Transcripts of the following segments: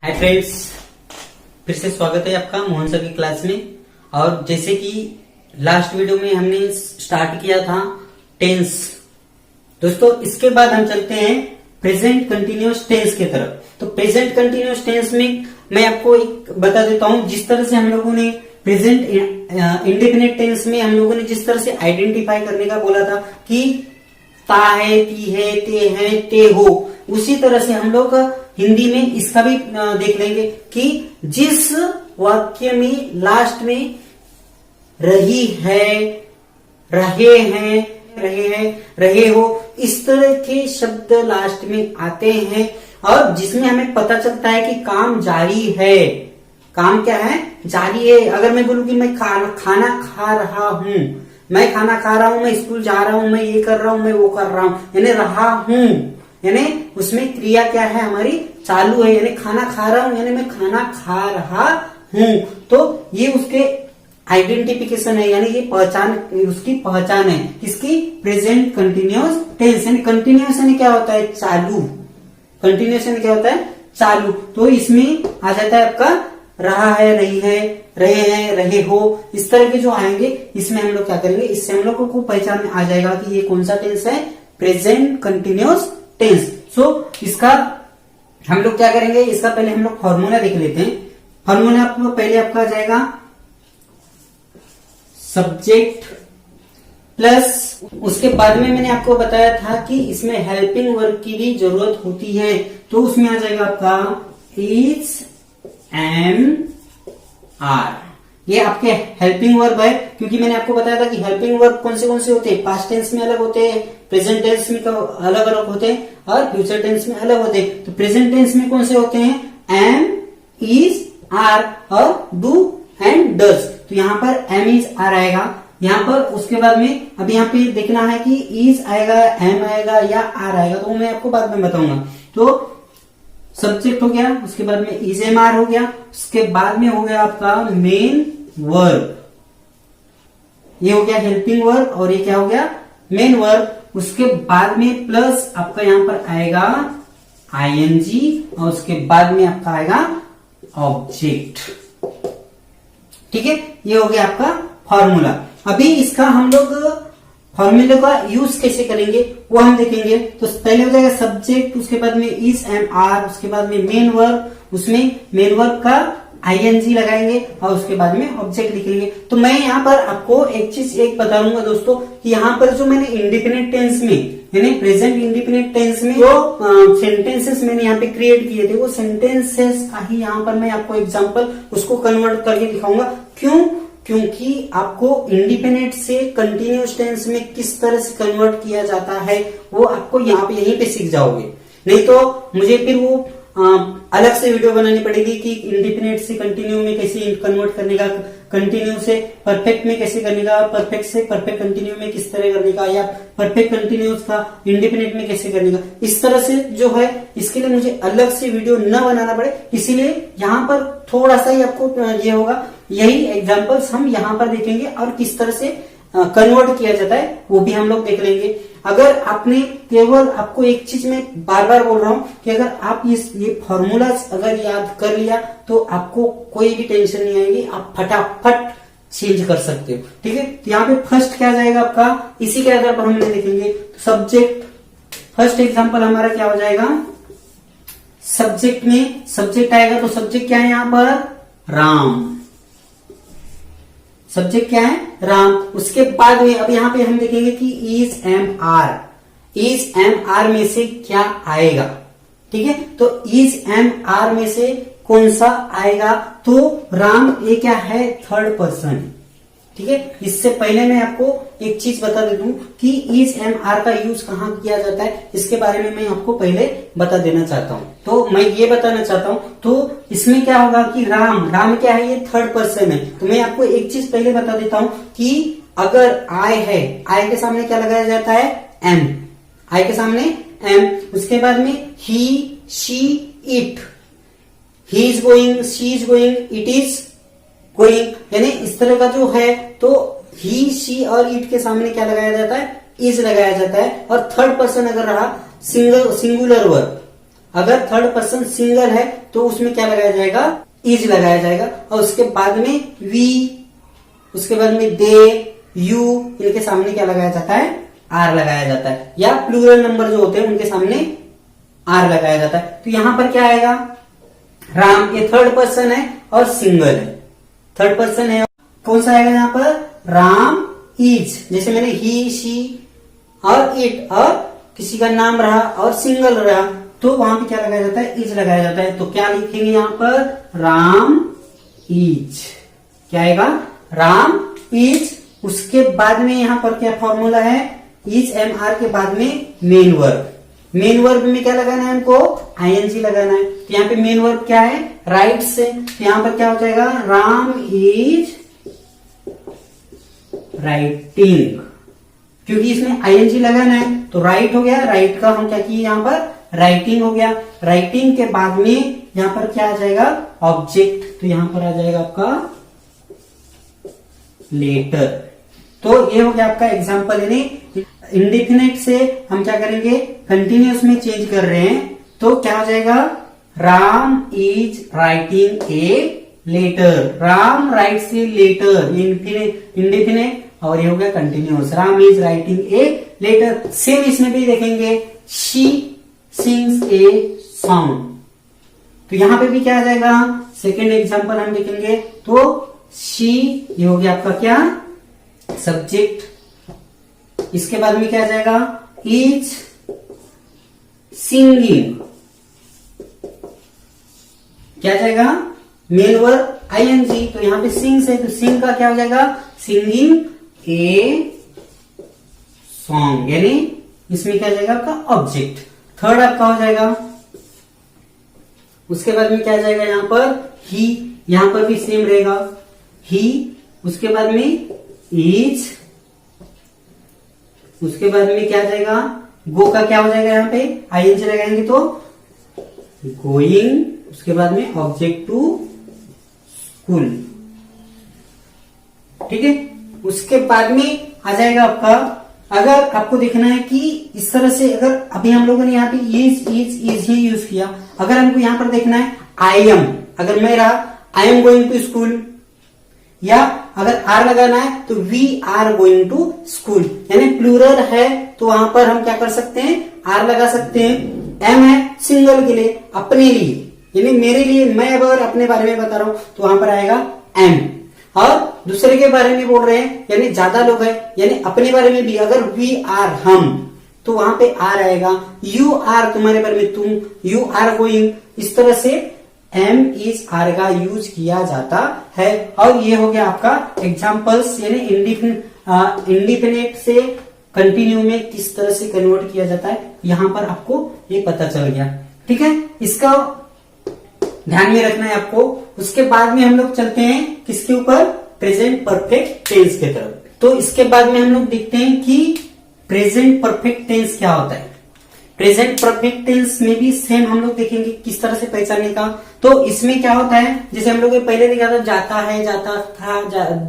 Hi friends, फिर से स्वागत है आपका मोहन सर की क्लास में। और जैसे कि लास्ट वीडियो में हमने स्टार्ट किया था टेंस, दोस्तों इसके बाद हम चलते हैं प्रेजेंट कंटिन्यूअस टेंस की तरफ। तो प्रेजेंट कंटिन्यूअस टेंस में मैं आपको एक बता देता हूं, जिस तरह से हम लोगों ने प्रेजेंट इंडेफिनिट टेंस में हम लोगों ने जिस तरह से आइडेंटिफाई करने का बोला था कि ता है, ती है, ते हो, उसी तरह से हम लोग हिंदी में इसका भी देख लेंगे कि जिस वाक्य में लास्ट में रही है, रहे हैं, रहे हो, इस तरह के शब्द लास्ट में आते हैं और जिसमें हमें पता चलता है कि काम जारी है। काम क्या है? जारी है। अगर मैं बोलूं कि मैं खाना खा रहा हूं, मैं खाना खा रहा हूं, मैं स्कूल जा रहा हूं, मैं ये कर रहा हूं, मैं वो कर रहा हूं, यानी रहा हूं, यानी उसमें क्रिया क्या है हमारी? चालू है। यानी खाना खा रहा हूं यानी मैं खाना खा रहा हूं। तो ये उसके आइडेंटिफिकेशन है, यानी ये पहचान, उसकी पहचान है किसकी? Present continuous tense. यानी कंटिन्यूअस यानी क्या होता है? चालू। कंटिन्यूअस यानी क्या होता है? चालू। तो इसमें आ जाता है आपका रहा है, रही है, रहे हैं, रहे हो, इस तरह के जो आएंगे इसमें हम लोग क्या करेंगे? इससे हम लोगों को पहचान में आ जाएगा कि ये कौन सा टेंस है? Present continuous tense. सो इसका हम लोग क्या करेंगे? इसका पहले हम लोग फॉर्मूला देख लेते हैं। फॉर्मूला आपको पहले आपका आ जाएगा सब्जेक्ट प्लस, उसके बाद में मैंने आपको बताया था कि इसमें हेल्पिंग वर्ब की भी जरूरत होती है, तो उसमें आ जाएगा आपका इज, एम, आर। ये आपके हेल्पिंग वर्ब है, क्योंकि मैंने आपको बताया था कि हेल्पिंग वर्ब कौन से होते हैं? पास्ट टेंस में अलग होते हैं, प्रेजेंट टेंस में अलग अलग होते हैं और फ्यूचर टेंस में अलग होते हैं। तो प्रेजेंट टेंस में कौन से होते हैं? एम, इज, आर और डू एंड डज। तो यहाँ पर एम, इज, आर आएगा। यहाँ पर उसके बाद में अब यहाँ पे देखना है कि इज आएगा, एम आएगा या आर आएगा, तो मैं आपको बाद में बताऊंगा। तो सब्जेक्ट हो गया, उसके बाद में इज, एम, आर हो गया, उसके बाद में हो गया आपका मेन वर्ब। ये हो गया हेल्पिंग वर्ब और ये क्या हो गया? Main verb. उसके बाद में प्लस आपका यहां पर आएगा आईएनजी और उसके बाद में आपका आएगा ऑब्जेक्ट। ठीक है, ये हो गया आपका फॉर्मूला। अभी इसका हम लोग फॉर्मूले का यूज कैसे करेंगे वो हम देखेंगे। तो पहले हो जाएगा सब्जेक्ट, उसके बाद में इज, एम, आर, उसके बाद में मेन वर्ब, उसमें मेन वर्ब का आईएनजी लगाएंगे और उसके बाद में ऑब्जेक्ट लिखेंगे। तो मैं यहाँ पर आपको एक चीज बता दूंगा दोस्तों कि यहाँ पर जो मैंने इंडिपेंडेंट टेंस में यानी प्रेजेंट इंडिपेंडेंट टेंस में जो सेंटेंसेस मैंने यहाँ पे क्रिएट किए थे, वो सेंटेंसेस का ही यहाँ पर मैं आपको एग्जांपल उसको कन्वर्ट करके दिखाऊंगा। क्यों? क्योंकि आपको इंडिपेंडेंट से कंटिन्यूअस टेंस में किस तरह से कन्वर्ट किया जाता है वो आपको यहाँ पे यहीं पे सीख जाओगे। नहीं तो मुझे फिर वो अलग से वीडियो बनानी पड़ेगी कि इंडिपेंडेंट से कंटिन्यू में कैसे कन्वर्ट करने का, कंटिन्यू से परफेक्ट में कैसे करने का, परफेक्ट से परफेक्ट कंटिन्यू में किस तरह करने का, या परफेक्ट कंटिन्यूअस का इंडिपेंडेंट में कैसे करने का। इस तरह से जो है इसके लिए मुझे अलग से वीडियो न बनाना पड़े, इसीलिए यहाँ पर थोड़ा सा ही आपको ये होगा। यही एग्जाम्पल्स हम यहाँ पर देखेंगे और किस तरह से कन्वर्ट किया जाता है वो भी हम लोग देख लेंगे। अगर आपने केवल, आपको एक चीज मैं बार बार बोल रहा हूं कि अगर आप ये फॉर्मूला अगर याद कर लिया तो आपको कोई भी टेंशन नहीं आएगी, आप फटाफट चेंज कर सकते हो। ठीक है, तो यहाँ पे फर्स्ट क्या जाएगा आपका, इसी के आधार पर हम देखेंगे। सब्जेक्ट, फर्स्ट एग्जाम्पल हमारा क्या हो जाएगा? सब्जेक्ट में सब्जेक्ट आएगा, तो सब्जेक्ट क्या है यहाँ पर? राम। सब्जेक्ट क्या है? राम। उसके बाद में अब यहाँ पे हम देखेंगे कि is, am, are. Is, am, are में से क्या आएगा? ठीक है, तो इज, एम, आर में से कौन सा आएगा? तो राम, ये क्या है? Third person. ठीक है, इससे पहले मैं आपको एक चीज बता दे दूं कि इज, एम, आर का यूज कहाँ किया जाता है, इसके बारे में मैं आपको पहले बता देना चाहता हूं। तो मैं ये बताना चाहता हूं, तो इसमें क्या होगा कि राम, राम क्या है? ये थर्ड पर्सन है। तो मैं आपको एक चीज पहले बता देता हूं कि अगर आई है, आई के सामने क्या लगाया जाता है? एम। आई के सामने एम। उसके बाद में ही, she, it. He is going, she is going, it is going, यानी इस तरह का जो है, तो ही, शी और इट के सामने क्या लगाया जाता है? इज लगाया जाता है। और थर्ड पर्सन अगर रहा सिंगुलर वर्ब, अगर थर्ड पर्सन सिंगल है तो उसमें क्या लगाया जाएगा, इज लगाया जाएगा, और उसके बाद में वी, उसके बाद में दे, यू, इनके सामने क्या लगाया जाता है, आर लगाया जाता है, या प्लूरल नंबर जो होते हैं उनके सामने आर लगाया जाता है। तो यहां पर क्या आएगा, राम, ये थर्ड पर्सन है और सिंगल है, थर्ड पर्सन है, कौन सा आएगा यहाँ पर, राम इज, जैसे मैंने ही, शी और इट, और किसी का नाम रहा और सिंगल रहा तो वहां पे क्या लगाया जाता है, इज लगाया जाता है। तो क्या लिखेंगे यहाँ पर, राम इज, क्या आएगा, राम इज। उसके बाद में यहाँ पर क्या फॉर्मूला है, इज एम आर के बाद में मेन वर्ब, मेन वर्ब में क्या लगाना है हमको, आईएनजी लगाना है। तो यहाँ पे मेन वर्ब क्या है, राइट से, तो यहाँ पर क्या हो जाएगा, राम इज राइटिंग, क्योंकि इसमें आईएनजी लगाना है तो राइट हो गया, राइट का हम क्या किए यहाँ पर, राइटिंग हो गया। राइटिंग के बाद में यहाँ पर क्या आ जाएगा, ऑब्जेक्ट, तो यहाँ पर आ जाएगा आपका लेटर। तो ये हो गया आपका एग्जाम्पल, यानी इंडेफिनेट से हम क्या करेंगे, कंटिन्यूअस में चेंज कर रहे हैं, तो क्या हो जाएगा, Ram is writing a letter, Ram writes a letter, indefinite, और ये हो गया continuous, Ram is writing a letter. Same इसमें भी देखेंगे, शी सिंग्स ए सॉन्ग, तो यहां पे भी क्या आ जाएगा, सेकेंड एग्जाम्पल हम देखेंगे, तो शी, ये हो गया आपका क्या, सब्जेक्ट, इसके बाद में क्या आ जाएगा, इज सिंगिंग, क्या आ जाएगा, मेन वर्ब आईएनजी, तो यहां पे सिंग्स है तो सिंग का क्या हो जाएगा, सिंगिंग ए सॉन्ग, यानी इसमें क्या आ जाएगा आपका ऑब्जेक्ट। थर्ड आपका हो जाएगा, उसके बाद में क्या आ जाएगा यहाँ पर, ही, यहां पर भी सेम रहेगा, ही, उसके बाद में इज, उसके बाद में क्या आ जाएगा, गो का क्या हो जाएगा, यहाँ पे आईएनजी लगाएंगे तो गोइंग, उसके बाद में ऑब्जेक्ट टू स्कूल, ठीक है। उसके बाद में आ जाएगा आपका, अगर आपको देखना है कि इस तरह से, अगर अभी हम लोगों ने यहाँ पे इज ही यूज किया, अगर हमको यहाँ पर देखना है आई एम, अगर मैं रहा I am going to school, या अगर आर लगाना है तो we are going to school, यानी प्लूरल है तो वहां पर हम क्या कर सकते हैं, आर लगा सकते हैं। एम है सिंगल के लिए, अपने लिए, यानी मेरे लिए, मैं अगर अपने बारे में बता रहा हूं तो वहां पर आएगा एम, और दूसरे के बारे में बोल रहे हैं यानी ज्यादा लोग हैं, यानी अपने बारे में भी अगर वी आर हम, तो वहां पे आर आएगा। यू आर तुम्हारे बारे में तुम, यू आर गोइंग, इस तरह से एम इज आर का यूज किया जाता है। और ये हो गया आपका एग्जाम्पल्स, यानी इंडिपेंडेंट से कंटिन्यू में किस तरह से कन्वर्ट किया जाता है, यहां पर आपको ये पता चल गया, ठीक है। इसका ध्यान में रखना है आपको। उसके बाद में हम लोग चलते हैं किसके ऊपर, प्रेजेंट परफेक्ट टेंस के तरफ। तो इसके बाद में हम लोग देखते हैं कि प्रेजेंट परफेक्ट टेंस क्या होता है। प्रेजेंट परफेक्ट टेंस में भी सेम हम लोग देखेंगे किस तरह से पहचानने का। तो इसमें क्या होता है, जैसे हम लोग पहले देखा था, जाता है, जाता था,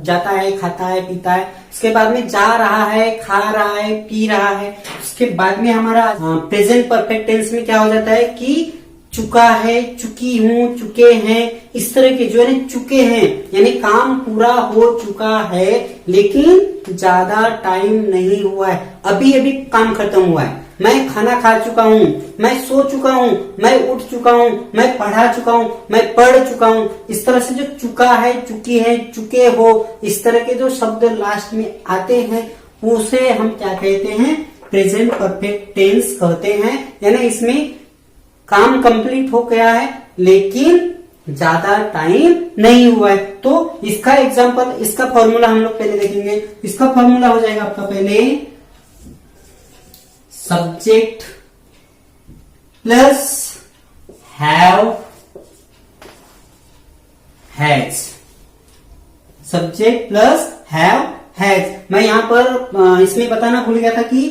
जाता है, खाता है, पीता है। उसके बाद में जा रहा है, खा रहा है, पी रहा है। उसके बाद में हमारा प्रेजेंट परफेक्ट टेंस में क्या हो जाता है कि चुका है, चुकी हूँ, चुके हैं, इस तरह के जो है चुके हैं, यानी काम पूरा हो चुका है लेकिन ज्यादा टाइम नहीं हुआ है, अभी अभी काम खत्म हुआ है। मैं खाना खा चुका हूँ, मैं सो चुका हूँ, मैं उठ चुका हूँ, मैं पढ़ा चुका हूँ, मैं पढ़ चुका हूँ। इस तरह से जो चुका है, चुकी है, चुके हो, इस तरह के जो शब्द लास्ट में आते हैं उसे हम क्या कहते हैं, प्रेजेंट परफेक्ट टेंस कहते हैं। यानी इसमें काम कंप्लीट हो गया है लेकिन ज्यादा टाइम नहीं हुआ है। तो इसका एग्जांपल, इसका फॉर्मूला हम लोग पहले देखेंगे। इसका फॉर्मूला हो जाएगा आपका पहले subject plus have has, subject plus have has. मैं यहां पर इसमें बताना भूल गया था कि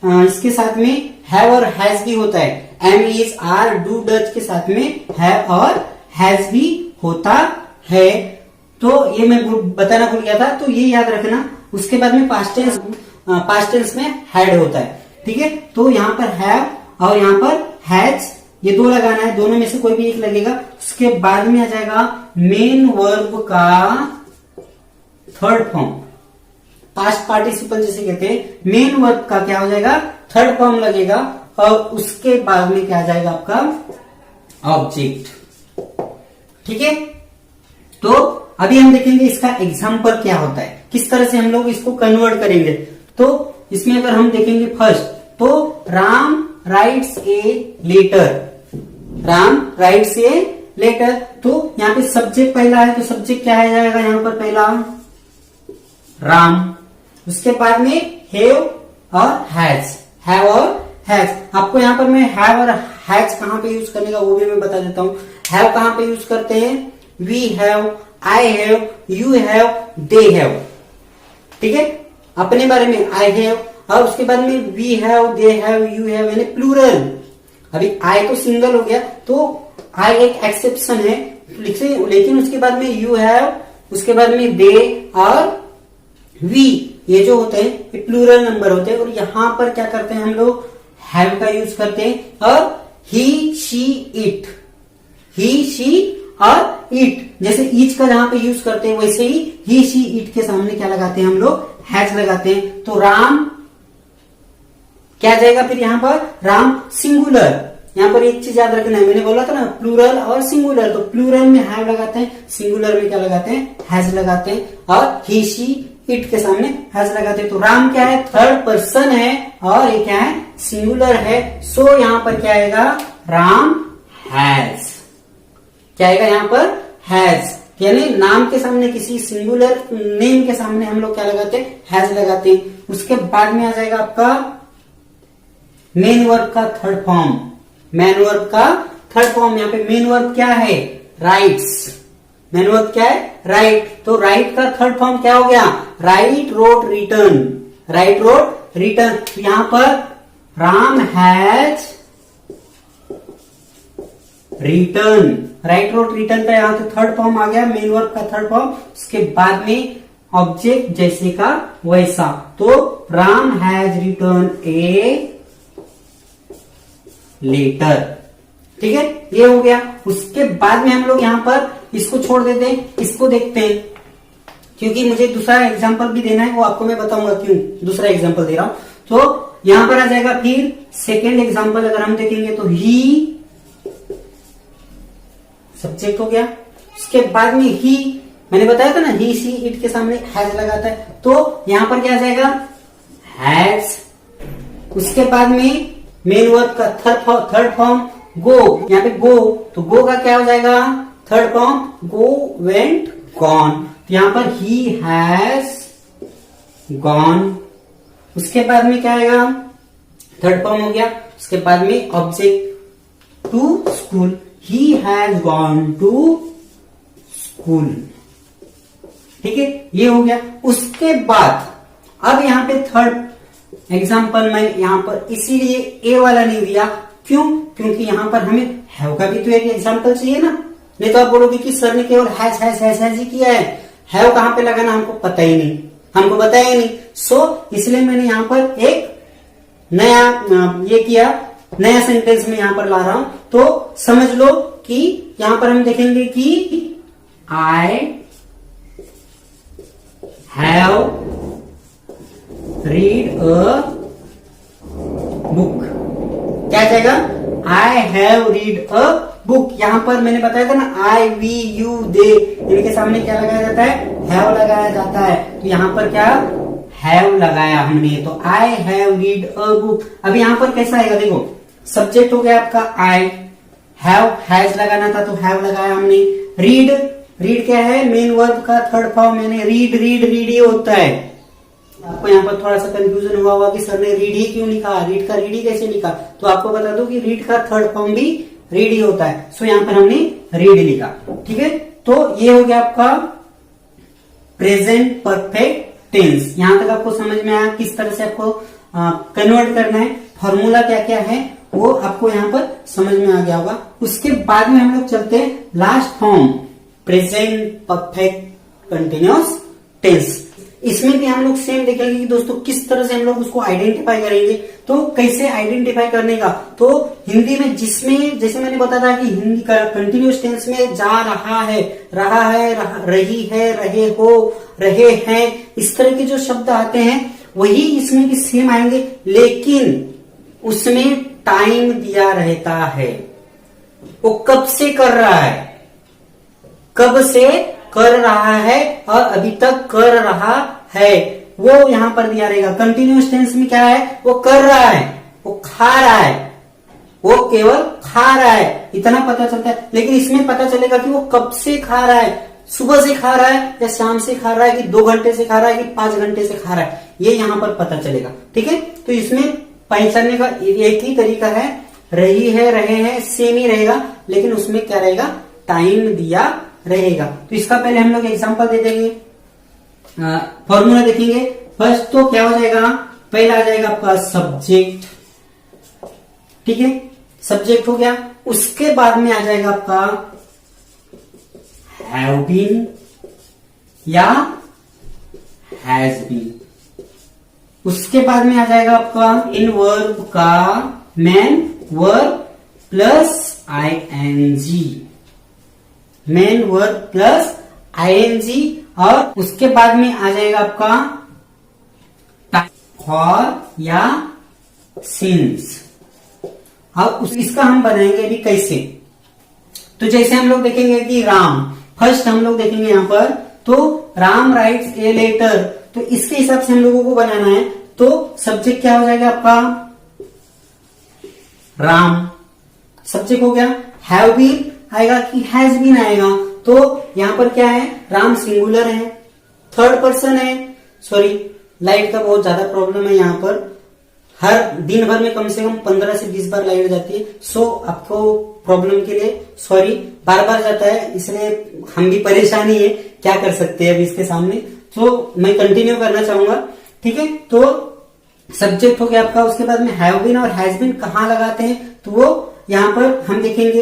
इसके साथ में हैव और हैज भी होता है। Am is are do does के साथ में हैव और हैज भी होता है। तो ये मैं बताना भूल गया था, तो ये याद रखना। उसके बाद में पास्ट टेंस में हैड होता है, ठीक है। तो यहाँ पर हैव और यहाँ पर हैज ये दो लगाना है, दोनों में से कोई भी एक लगेगा। उसके बाद में आ जाएगा मेन वर्ब का थर्ड फॉर्म, पास्ट पार्टिसिपल जिसे कहते हैं। मेन वर्ब का क्या हो जाएगा, थर्ड फॉर्म लगेगा, और उसके बाद में क्या आ जाएगा आपका ऑब्जेक्ट। ठीक है, तो अभी हम देखेंगे इसका एग्जाम्पल क्या होता है, किस तरह से हम लोग इसको कन्वर्ट करेंगे। तो इसमें अगर हम देखेंगे फर्स्ट, तो Ram writes a letter, Ram writes a letter. तो यहाँ पे सब्जेक्ट पहला है, तो सब्जेक्ट क्या है जाएगा यहाँ पर पहला राम। उसके बाद में हैव और हैज, हैव और हैज। आपको यहाँ पर मैं हैव और हैज कहां पे यूज करने का वो भी मैं बता देता हूँ। हैव कहां पे यूज करते हैं, we have, I have, you have, they have. ठीक है, अपने बारे में आई हैव, और उसके बाद में we have, they have, you have, यानी प्लूरल। अभी आई तो सिंगल हो गया, तो आई एक एक्सेप्शन है, लेकिन उसके बाद में यू हैव, उसके बाद में दे और वी, ये जो होते हैं ये प्लूरल नंबर होते हैं। और यहां पर क्या करते हैं हम लोग, हैव का यूज करते हैं। और ही, शी, इट, ही, शी और इट, जैसे ईच का जहां पे यूज करते हैं वैसे ही शी, इट के सामने क्या लगाते हैं हम लोग, हैज लगाते हैं। तो राम क्या जाएगा फिर यहाँ पर, राम सिंगुलर। यहाँ पर एक चीज याद रखना है, मैंने बोला था ना प्लूरल और सिंगुलर, तो प्लूरल में हैव लगाते हैं, सिंगुलर में क्या लगाते हैं, हैज लगाते हैं। और ही, शी, इट के सामने हैज लगाते हैं। तो राम क्या है, थर्ड पर्सन है, और ये क्या है, सिंगुलर है। सो यहाँ पर क्या आएगा, राम हैज, क्या आएगा यहाँ पर, हैज, यानी नाम के सामने, किसी सिंगुलर नेम के सामने हम लोग क्या लगाते हैं, हैज लगाते हैं। उसके बाद में आ जाएगा आपका मेन वर्ब का थर्ड फॉर्म, मेन वर्ब का थर्ड फॉर्म। यहाँ पे मेन वर्ब क्या है, राइट्स, मेन वर्ब क्या है, राइट। तो राइट का थर्ड फॉर्म क्या हो गया, write, wrote, written, write, wrote, written. यहां पर Ram has written, write, wrote, written का यहां से थर्ड फॉर्म आ गया, मेन वर्ब का थर्ड फॉर्म। उसके बाद में ऑब्जेक्ट जैसे का वैसा, तो Ram has written a letter. ठीक है, ये हो गया। उसके बाद में हम लोग यहां पर इसको छोड़ देते हैं, इसको देखते हैं, क्योंकि मुझे दूसरा एग्जांपल भी देना है, वो आपको मैं बताऊंगा क्यों दूसरा एग्जांपल दे रहा हूं। तो यहां पर आ जाएगा फिर सेकेंड एग्जांपल, अगर हम देखेंगे तो ही सब्जेक्ट हो गया। उसके बाद में ही, मैंने बताया था ना ही, शी, इट के सामने हैज लगाता है, तो यहां पर क्या आ जाएगा, हैज। उसके बाद में मेन वर्ब का थर्ड फॉर्म गो, यहाँ पे गो, तो गो का क्या हो जाएगा, थर्ड फॉर्म, गो, वेंट, गॉन। तो यहां पर ही हैज गॉन। उसके बाद में क्या आएगा, थर्ड फॉर्म हो गया। उसके बाद में object to school, he has gone to school. ठीक है, ये हो गया। उसके बाद अब यहाँ पे थर्ड एग्जाम्पल मैं यहाँ पर इसीलिए ए वाला नहीं दिया, क्यों, क्योंकि यहाँ पर हमें हैव का भी तो एक एग्जाम्पल चाहिए ना, नहीं तो आप बोलोगे कि सर ने केवल has has has has he किया है, हैव कहां पे लगाना हमको पता ही नहीं, हमको बताया ही नहीं। सो इसलिए मैंने यहाँ पर एक नया ये किया, नया सेंटेंस में यहाँ पर ला रहा हूं। तो समझ लो कि यहाँ पर हम देखेंगे कि I have read a book, क्या जाएगा, I have read a book. यहां पर मैंने बताया था ना, आई, वी, यू, दे, इनके सामने क्या लगाया जाता है, हैव लगाया जाता है। तो यहां पर क्या, हैव लगाया हमने, तो I have read a book. अब यहां पर कैसा आएगा, देखो सब्जेक्ट हो गया आपका आई, हैव, हैज लगाना था तो हैव लगाया हमने। रीड, रीड क्या है, मेन वर्ब का थर्ड फॉर्म, यानी रीड, रीड, रीड ये होता है। आपको यहाँ पर थोड़ा सा कंफ्यूजन हुआ होगा कि सर ने रीड ही क्यों लिखा, रीड का रीड ही कैसे लिखा, तो आपको बता दो कि रीड का थर्ड फॉर्म भी रीड ही होता है। सो यहाँ पर हमने रीड लिखा। ठीक है, तो ये हो गया आपका प्रेजेंट परफेक्ट टेंस। यहां तक आपको समझ में आया किस तरह से आपको कन्वर्ट करना है, फॉर्मूला क्या क्या है वो आपको यहाँ पर समझ में आ गया होगा। उसके बाद में हम लोग चलते हैं last form, present perfect continuous tense. इसमें भी हम लोग सेम देखेंगे कि दोस्तों किस तरह से हम लोग उसको आइडेंटिफाई करेंगे। तो कैसे आइडेंटिफाई करने का, तो हिंदी में जिसमें जैसे मैंने बताया था कि हिंदी का कंटिन्यूअस टेंस में जा रहा है, रही है, रहे हो, रहे हैं, इस तरह के जो शब्द आते हैं वही इसमें भी सेम आएंगे, लेकिन उसमें टाइम दिया रहता है। वो कब से कर रहा है, कब से कर रहा है और अभी तक कर रहा है, वो यहां पर दिया रहेगा। कंटिन्यूअस टेंस में क्या है, वो कर रहा है, वो खा रहा है, वो केवल खा रहा है, इतना पता चलता है। लेकिन इसमें पता चलेगा कि वो कब से खा रहा है, सुबह से खा रहा है या शाम से खा रहा है, कि 2 घंटे से खा रहा है कि 5 घंटे से खा रहा है, ये यहां पर पता चलेगा। ठीक है, तो इसमें पहचानने का एक ही तरीका है, रही है, रहे हैं, सेम ही रहेगा, लेकिन उसमें क्या रहेगा, टाइम दिया रहेगा। तो इसका पहले हम लोग एग्जांपल दे देंगे, फॉर्मूला देखेंगे। फर्स्ट तो क्या हो जाएगा, पहला आ जाएगा आपका सब्जेक्ट, ठीक है, सब्जेक्ट हो गया। उसके बाद में आ जाएगा आपका हैव बीन या हैज बीन। उसके बाद में आ जाएगा आपका इन वर्ब का main verb plus ING, main verb plus ING. और उसके बाद में आ जाएगा आपका फॉर या सिंस। अब इसका हम बनाएंगे अभी कैसे, तो जैसे हम लोग देखेंगे कि राम, फर्स्ट हम लोग देखेंगे यहां पर, तो राम राइट्स ए लेटर, तो इसके हिसाब से हम लोगों को बनाना है। तो सब्जेक्ट क्या हो जाएगा आपका, राम, सब्जेक्ट हो गया। हैव बीन आएगा कि हैज बीन आएगा, तो यहां पर क्या है, राम सिंगुलर है, थर्ड पर्सन है। सॉरी, लाइट का बहुत ज्यादा प्रॉब्लम है यहाँ पर, हर दिन भर में कम से कम 15 से 20 बार लाइट जाती है। सो आपको प्रॉब्लम के लिए सॉरी, बार बार जाता है, इसलिए हम भी परेशानी है, क्या कर सकते हैं अभी इसके सामने। तो मैं कंटिन्यू करना चाहूंगा, ठीक है। तो सब्जेक्ट हो गया आपका, उसके बाद में हैव बीन और हैज बीन कहाँ लगाते हैं, तो वो यहाँ पर हम देखेंगे।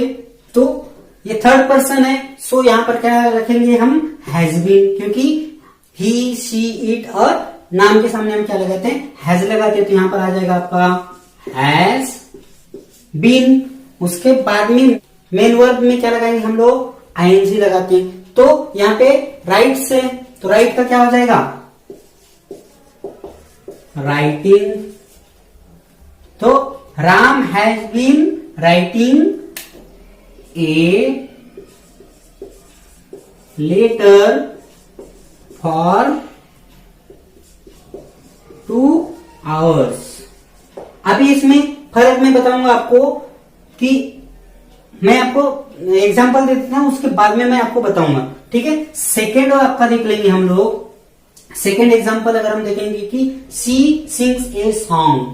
तो ये थर्ड पर्सन है, सो यहाँ पर क्या रखेंगे हम, हैज बीन, क्योंकि ही, शी, इट और नाम के सामने हम क्या लगाते हैं, हैज लगाते हैं। तो यहाँ पर आ जाएगा आपका हैज बीन। उसके बाद में मेन वर्ब में क्या लगाएंगे हम लोग, आईएनजी लगाते हैं। तो यहाँ पे राइट से, तो राइट का क्या हो जाएगा, राइटिंग। तो Ram has been writing a letter for 2 hours। अभी इसमें फर्क मैं बताऊंगा आपको, कि मैं आपको एग्जांपल दे देता हूं, उसके बाद में मैं आपको बताऊंगा, ठीक है। सेकेंड आपका देख लेंगे हम लोग। सेकेंड एग्जांपल अगर हम देखेंगे कि शी सिंग्स ए सॉन्ग,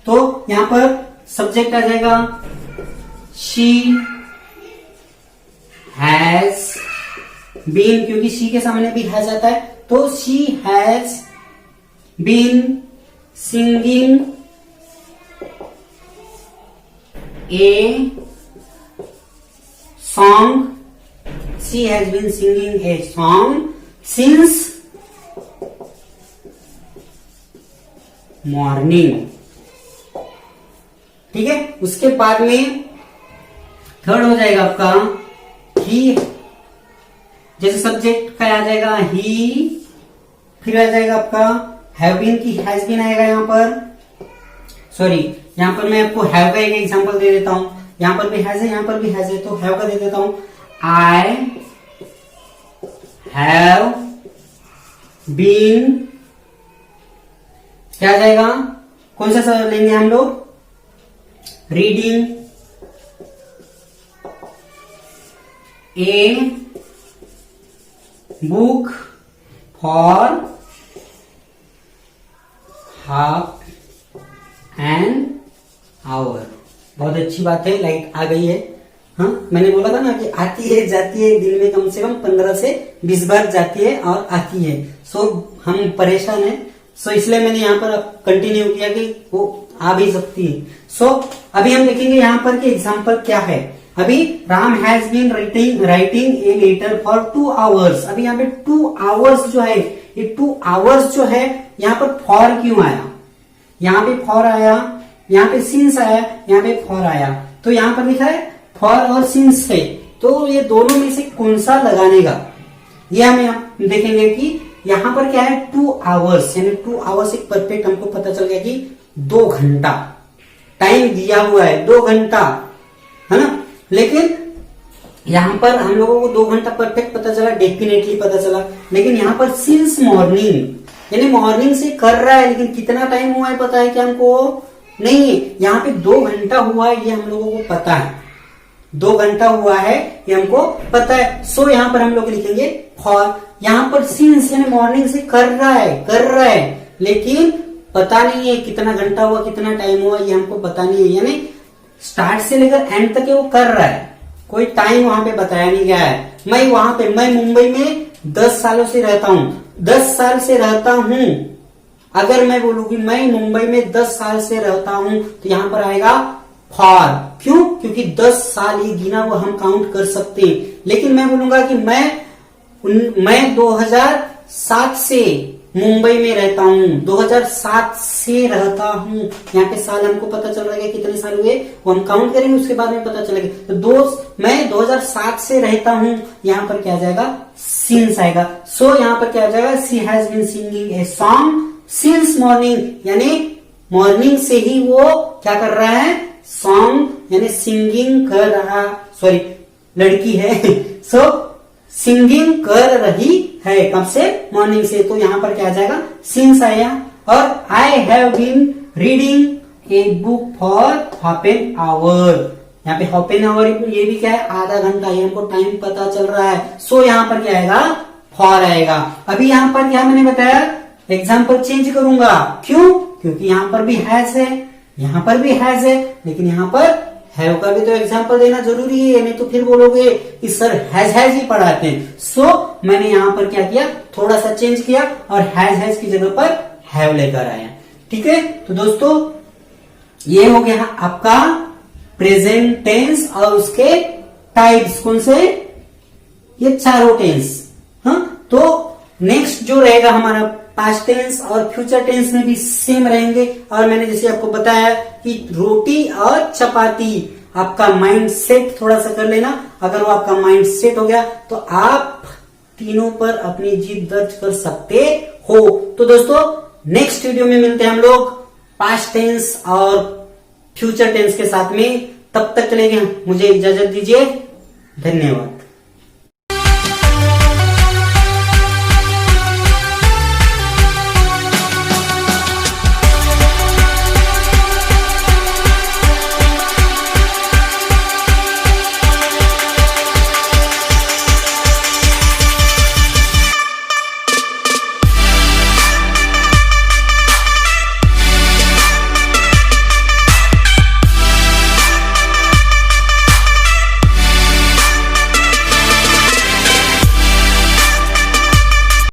तो यहां पर सब्जेक्ट आ जाएगा शी हैज बीन, क्योंकि शी के सामने भी हैज आता है। तो she has been singing a song, she has been singing a song since morning, ठीक है। उसके बाद में थर्ड हो जाएगा आपका ही, जैसे सब्जेक्ट का आ जाएगा ही, फिर आ जाएगा आपका हैव बीन की हैज बीन आएगा यहां पर। सॉरी, यहां पर मैं आपको हैव का एक एग्जांपल दे देता हूं, यहां पर भी हैज है, यहां पर भी हैज है, तो हैव का दे देता हूं। आई हैव बीन, क्या आ जाएगा, कौन सा सवाल लेंगे हम लोग, reading a book for half an our. बहुत अच्छी बात है, लाइट आ गई है। हाँ, मैंने बोला था ना कि आती है जाती है, दिन में कम से कम 15 से 20 बार जाती है और आती है। सो हम परेशान हैं, सो इसलिए मैंने यहाँ पर कंटिन्यू किया कि वो आ भी सकती है। सो अभी हम देखेंगे यहाँ पर कि एग्जाम्पल क्या है। अभी Ram has been writing a letter for 2 hours। अभी यहाँ पे 2 hours जो है ये 2 आवर्स जो है यहाँ पर फॉर क्यों आया, यहाँ पे फॉर आया, यहाँ पे सिंस आया, यहाँ पे फॉर आया, तो यहाँ पर लिखा है फॉर और सिंस है, तो ये दोनों में से कौन सा लगाने का, ये हमें देखेंगे कि यहाँ पर क्या है 2 आवर्स, यानी 2 आवर्स एक परफेक्ट हमको पता चल गया कि 2 घंटा टाइम दिया हुआ है, 2 घंटा है ना। लेकिन यहाँ पर हम लोगों को 2 घंटा परफेक्ट पता चला, डेफिनेटली पता चला, लेकिन यहाँ पर सिंस मॉर्निंग यानी मॉर्निंग से कर रहा है, लेकिन कितना टाइम हुआ है पता है क्या हमको, नहीं है। यहाँ पे 2 घंटा हुआ है ये हम लोगों को पता है, 2 घंटा हुआ है ये हमको पता है। सो यहाँ पर हम लोग लिखेंगे फॉर, यहाँ पर सिंस यानी मॉर्निंग से कर रहा है, लेकिन पता नहीं है कितना घंटा हुआ, कितना टाइम हुआ, ये हमको पता नहीं है, यानी स्टार्ट से लेकर एंड तक वो कर रहा है, कोई टाइम वहां पे बताया नहीं गया है। मैं मुंबई में 10 सालों से रहता हूं, 10 साल से रहता हूं, अगर मैं बोलूंगी मैं मुंबई में 10 साल से रहता हूं तो यहां पर आएगा फॉर, क्यों, क्योंकि 10 साल ये गिना हुआ हम काउंट कर सकते हैं। लेकिन मैं बोलूंगा कि मैं 2007 से मुंबई में रहता हूँ, 2007 से रहता हूँ, यहाँ पे साल हमको पता चल रहा है कितने साल हुए वो हम काउंट करेंगे, उसके बाद में पता चलेगा। तो मैं 2007 से रहता हूँ, यहाँ पर क्या आ जाएगा सिंस आएगा। सो यहाँ पर क्या आ जाएगा, she has been singing a song since morning, यानी मॉर्निंग से ही वो क्या कर रहा है, सॉन्ग यानी सिंगिंग कर रहा, सॉरी लड़की है सो सिंगिंग कर रही है, कब से, मॉर्निंग से, तो यहाँ पर क्या आ जाएगा सिंस आया। और I have been reading a book for half an hour, यहाँ पे हाफ एन आवर ये भी क्या है, आधा घंटा, ये हमको टाइम पता चल रहा है। सो यहाँ पर क्या आएगा फॉर आएगा। अभी यहाँ पर क्या मैंने बताया, एग्जाम्पल चेंज करूंगा, क्यों, क्योंकि यहाँ पर भी हैज है, यहाँ पर भी हैज है, लेकिन यहाँ पर हैव का भी तो एग्जाम्पल देना जरूरी है, नहीं तो फिर बोलोगे कि सर हैज ही पढ़ाते हैं। सो मैंने यहाँ पर क्या किया, थोड़ा सा चेंज किया और हैज की जगह पर हैव लेकर आया। ठीक है, तो दोस्तों ये हो गया आपका प्रेजेंट टेंस और उसके टाइप्स, कौन से, ये चारों टेंस। हाँ, तो नेक्स्ट जो रहेगा हमारा पास्ट टेंस और फ्यूचर टेंस में भी सेम रहेंगे। और मैंने जैसे आपको बताया कि रोटी और चपाती, आपका माइंड सेट थोड़ा सा कर लेना, अगर वो आपका माइंड सेट हो गया तो आप तीनों पर अपनी जीत दर्ज कर सकते हो। तो दोस्तों नेक्स्ट वीडियो में मिलते हैं हम लोग पास्ट टेंस और फ्यूचर टेंस के साथ में, तब तक के लिए मुझे इजाजत दीजिए, धन्यवाद।